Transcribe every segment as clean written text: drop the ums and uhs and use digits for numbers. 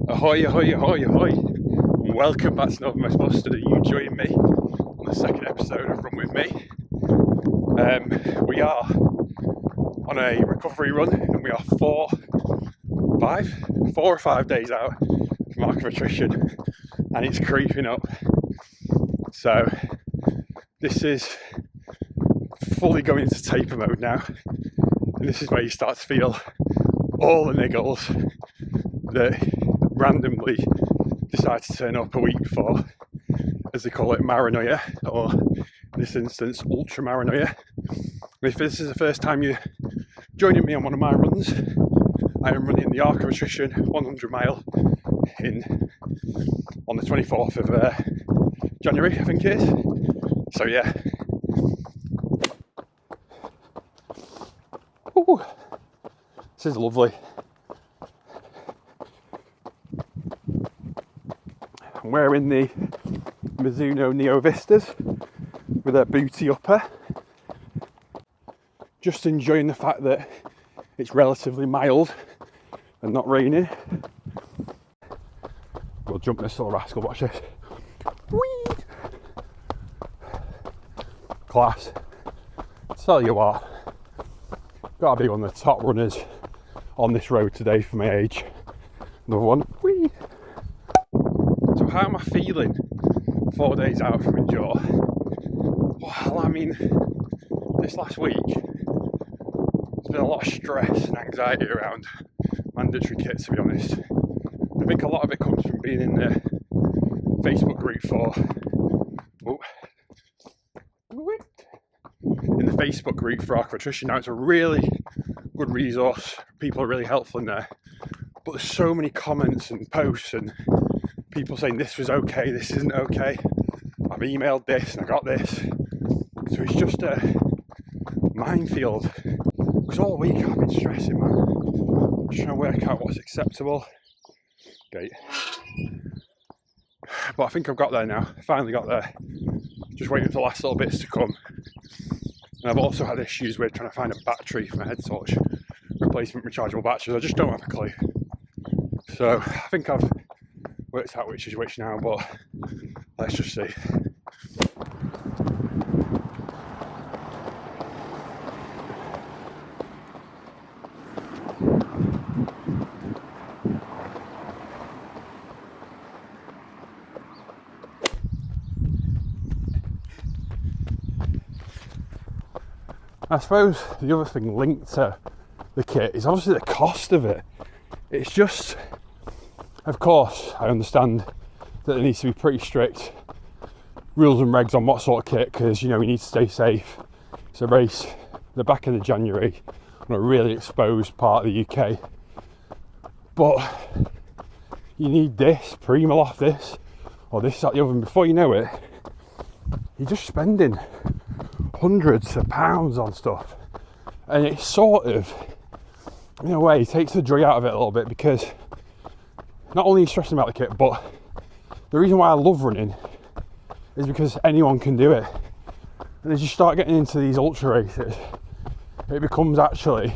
Ahoy, ahoy, ahoy, ahoy. And welcome back to Northernmost Busted. Are you joining me on the second episode of Run With Me? We are on a recovery run and we are 4 or 5 days out from Arc Of Attrition and it's creeping up. So this is fully going into taper mode now, and this is where you start to feel all the niggles that randomly decide to turn up a week before, as they call it, paranoia, or in this instance, ultra paranoia. If this is the first time you're joining me on one of my runs, I am running the Arc Of Attrition 100-mile on the 24th of January, I think it is. So yeah. Ooh, this is lovely. I'm wearing the Mizuno Neo Vistas with a booty upper. Just enjoying the fact that it's relatively mild and not raining. We'll jump this little rascal, watch this. Whee! Class. Tell you what, gotta be one of the top runners on this road today for my age. Another one. Whee! So how am I feeling 4 days out from Endure? Well, I mean, this last week there's been a lot of stress and anxiety around mandatory kit, to be honest. I think a lot of it comes from being in the Facebook group for Arc Of Attrition. Now, it's a really good resource. People are really helpful in there, but there's so many comments and posts and people saying this was okay, this isn't okay, I've emailed this and I got this. So it's just a minefield, because all week I've been stressing, man, just trying to work out what's acceptable. Okay, but I think I've got there now. I finally got there, just waiting for the last little bits to come. And I've also had issues with trying to find a battery for my head torch, replacement rechargeable batteries. I just don't have a clue. So I think I've worked out which is which now, but let's just see. I suppose the other thing linked to the kit is obviously the cost of it. It's just, of course, I understand that there needs to be pretty strict rules and regs on what sort of kit, because, you know, we need to stay safe. It's a race the back end of January on a really exposed part of the UK. But you need this, Primaloft this, or this, that, the other, and before you know it, you're just spending hundreds of pounds on stuff, and it sort of, in a way, takes the joy out of it a little bit, because not only are you stressing about the kit, but the reason why I love running is because anyone can do it. And as you start getting into these ultra races, it becomes actually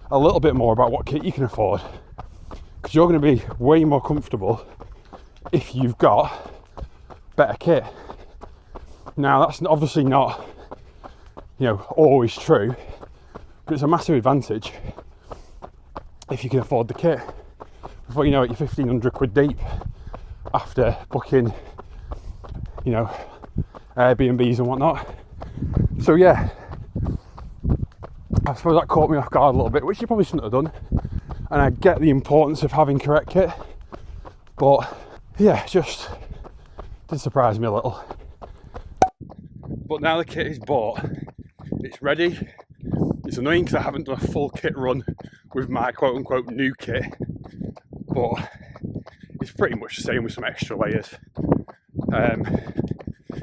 a little bit more about what kit you can afford, because you're going to be way more comfortable if you've got better kit. Now, that's obviously not, you know, always true, but it's a massive advantage if you can afford the kit. Before you know it, you're 1,500 quid deep after booking, you know, Airbnbs and whatnot. So yeah, I suppose that caught me off guard a little bit, which you probably shouldn't have done. And I get the importance of having correct kit, but yeah, just did surprise me a little. But now the kit is bought, it's ready. It's annoying because I haven't done a full kit run with my quote-unquote new kit, but it's pretty much the same with some extra layers.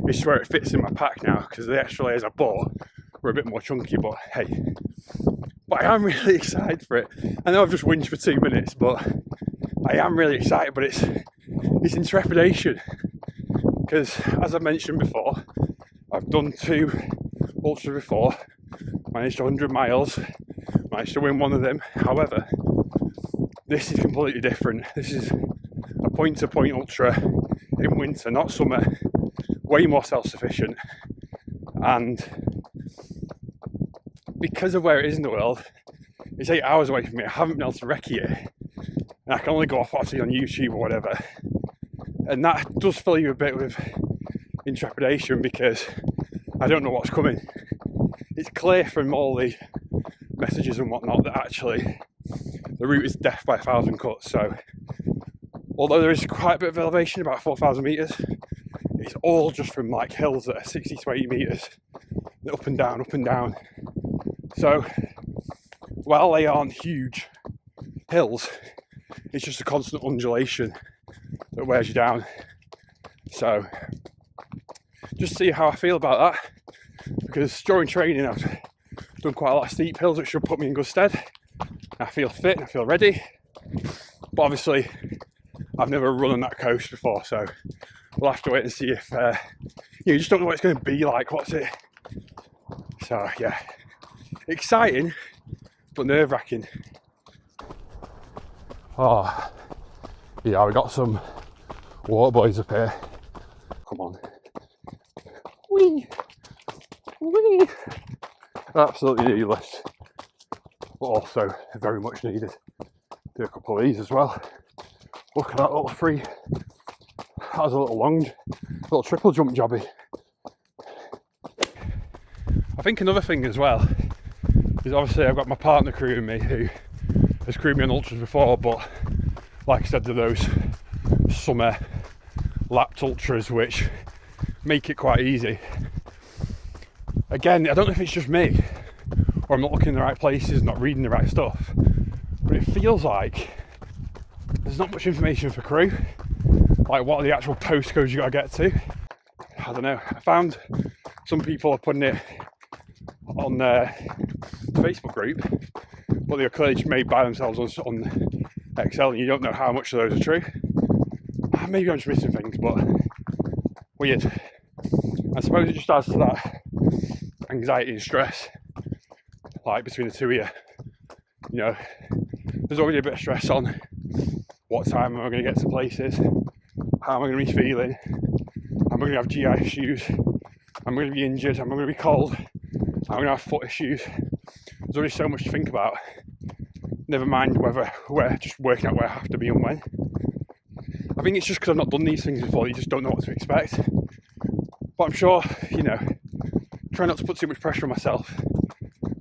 It's where it fits in my pack now, because the extra layers I bought were a bit more chunky, but hey. But I am really excited for it. I know I've just whinged for 2 minutes, but I am really excited, but it's in trepidation. Because as I mentioned before, I've done 2 ultras before, managed 100 miles, managed to win one of them. However, This is completely different. This is a point-to-point ultra in winter, not summer. Way more self-sufficient, and because of where it is in the world, it's 8 hours away from me. I haven't been able to recce it, and I can only go off what I see on YouTube or whatever, and that does fill you a bit with intrepidation because I don't know what's coming. It's clear from all the messages and whatnot that actually the route is death by 1,000 cuts. So although there is quite a bit of elevation, about 4,000 meters, it's all just from like hills that are 60 to 80 meters, up and down, up and down. So while they aren't huge hills, it's just a constant undulation that wears you down. So just see how I feel about that, because during training I've done quite a lot of steep hills that should put me in good stead. I feel fit and I feel ready, but obviously I've never run on that coast before, so we'll have to wait and see if you just don't know what it's going to be like. What's it? So yeah, exciting but nerve-wracking. Oh yeah, we got some water boys up here. Come on. Whee! Whee! Absolutely needless, but also very much needed. Do a couple of these as well. Look at that little free. That was a little triple jump jobby. I think another thing as well is obviously I've got my partner crewing me who has crewed me on ultras before, but like I said, to those summer lapped ultras which make it quite easy. Again, I don't know if it's just me or I'm not looking in the right places, not reading the right stuff, but it feels like there's not much information for crew, like what are the actual postcodes you got to get to. I don't know. I found some people are putting it on their Facebook group, but they're clearly just made by themselves on Excel, and you don't know how much of those are true. Maybe I'm just missing things, but weird. I suppose it just adds to that anxiety and stress, like between the two of you. You know, there's already a bit of stress on what time am I going to get to places, how am I going to be feeling, am I going to have GI issues, am I going to be injured, am I going to be cold, am I going to have foot issues. There's already so much to think about, never mind whether we're just working out where I have to be and when. I think it's just because I've not done these things before, you just don't know what to expect. But I'm sure, you know, try not to put too much pressure on myself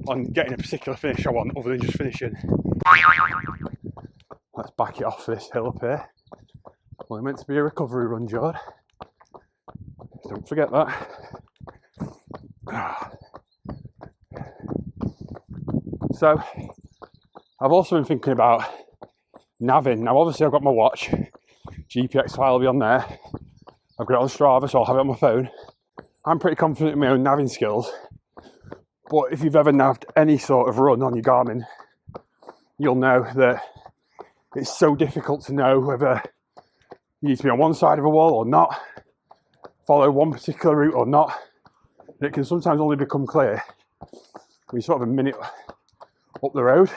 on getting a particular finish I want other than just finishing. Let's back it off this hill up here. Well, it's meant to be a recovery run, Jord. Don't forget that. So, I've also been thinking about navving. Now, obviously, I've got my watch. GPX file will be on there. I've got it on Strava, so I'll have it on my phone. I'm pretty confident in my own navving skills. But if you've ever navved any sort of run on your Garmin, you'll know that it's so difficult to know whether you need to be on one side of a wall or not, follow one particular route or not. And it can sometimes only become clear when you're sort of a minute up the road.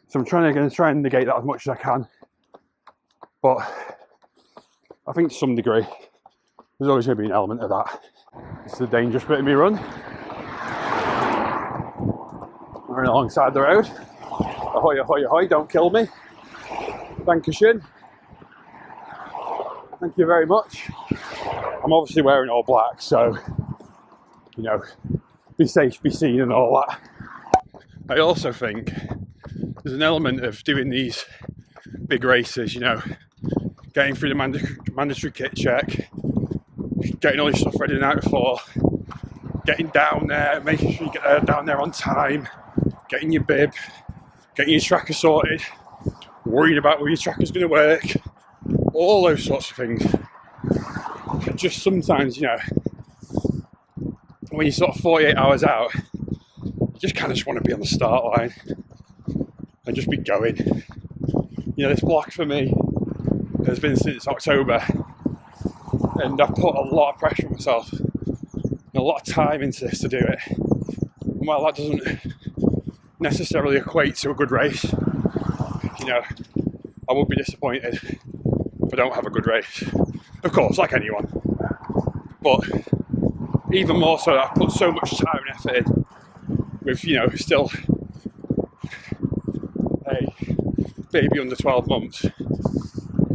So I'm trying to negate that as much as I can. But I think to some degree, there's always going to be an element of that. It's the dangerous bit of me run. I'm running alongside the road. Ahoy, ahoy, ahoy, don't kill me. Dankeschön. Thank you very much. I'm obviously wearing all black, so, you know, be safe, be seen and all that. I also think there's an element of doing these big races, you know, getting through the mandatory kit check, getting all your stuff ready the night before, getting down there, making sure you get down there on time, getting your bib, getting your tracker sorted, worrying about whether your tracker's going to work, all those sorts of things. Just sometimes, you know, when you're sort of 48 hours out, you just kind of just want to be on the start line and just be going. You know, this block for me has been since October, and I've put a lot of pressure on myself and a lot of time into this to do it. And while that doesn't necessarily equate to a good race, you know, I would be disappointed if I don't have a good race. Of course, like anyone. But even more so, I've put so much time and effort in with, you know, still a baby under 12 months.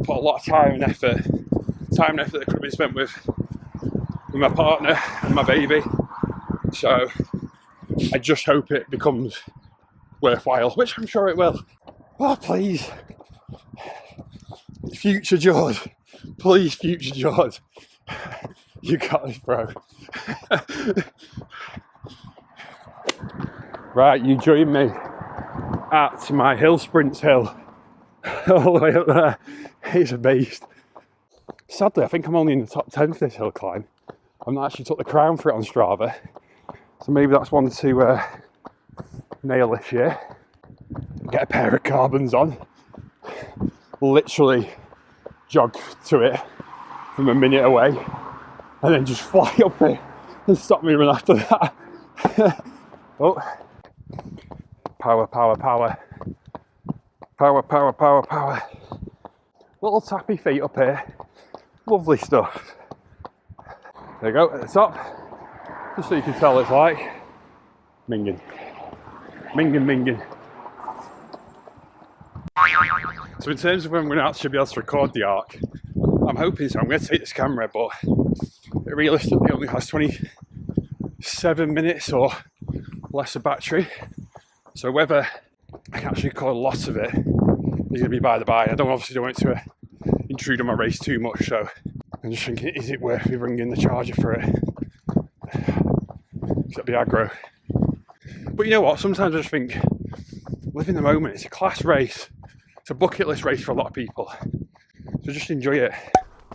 Put a lot of time and effort that could have been spent with my partner and my baby. So I just hope it becomes worthwhile, which I'm sure it will. Oh, please. Future George. Please, future George. You got this, bro. Right, you join me at my hill sprints hill. All the way up there. It's a beast. Sadly, I think I'm only in the top 10 for this hill climb. I've not actually took the crown for it on Strava. So maybe that's one to nail this year. Get a pair of carbons on. Literally jog to it from a minute away. And then just fly up it and stop me run after that. Oh. Power, power, power. Power, power, power, power. Little tappy feet up here. Lovely stuff. There you go, at the top. Just so you can tell what it's like. Minging. Minging, minging. So in terms of when we're going to actually be able to record the arc, I'm hoping so. I'm going to take this camera, but it realistically only has 27 minutes or less of battery. So whether I can actually record a lot of it is going to be by the by. I don't obviously want it to intrude on my race too much, so I'm just thinking, is it worth me bringing the charger for it? That'd be aggro. But you know what? Sometimes I just think, live in the moment. It's a class race. It's a bucket list race for a lot of people. So just enjoy it.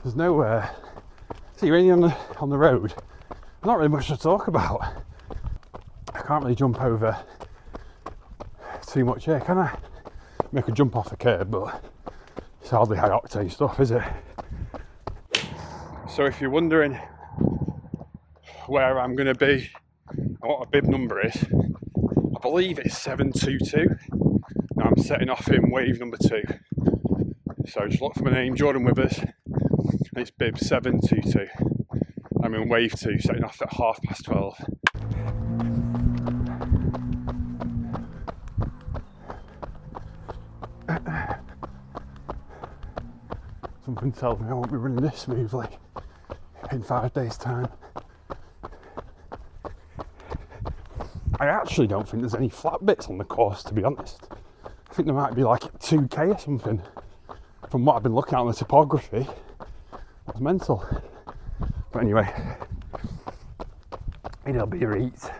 There's no, see, you're only on the road. Not really much to talk about. I can't really jump over too much here, can I? I could jump off a curb, but it's hardly high octane stuff, is it? So if you're wondering where I'm going to be and what my bib number is, I believe it's 722. Now I'm setting off in wave number 2. So just look for my name, Jordan Withers, and it's bib 722. I'm in wave 2, setting off at 12:30. Something tells me I won't be running this smoothly in 5 days' time. I actually don't think there's any flat bits on the course, to be honest. I think there might be like 2k or something. From what I've been looking at on the topography, it's mental. But anyway, it'll be a eat.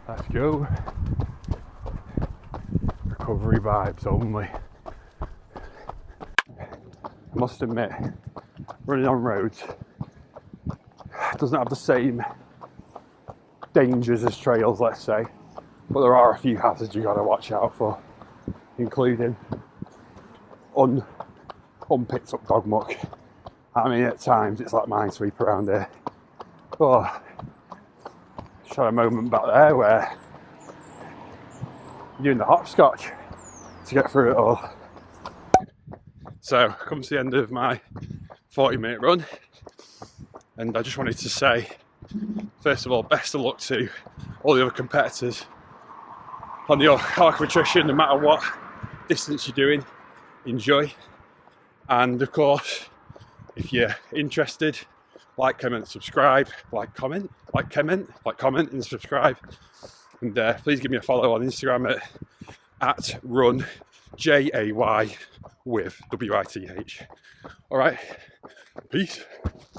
Let's go. Recovery vibes only. I must admit, running on roads doesn't have the same dangers as trails, let's say, but there are a few hazards you gotta watch out for, including unpicked up dog muck. I mean, at times it's like minesweeper around here. Oh, just had a moment back there where you're doing the hopscotch to get through it all. So, come to the end of my 40-minute run, and I just wanted to say, first of all, best of luck to all the other competitors on the Arc of Attrition, no matter what distance you're doing, enjoy. And of course, if you're interested, like, comment, subscribe, comment and subscribe. And please give me a follow on Instagram at run JAY with WITH. All right, peace.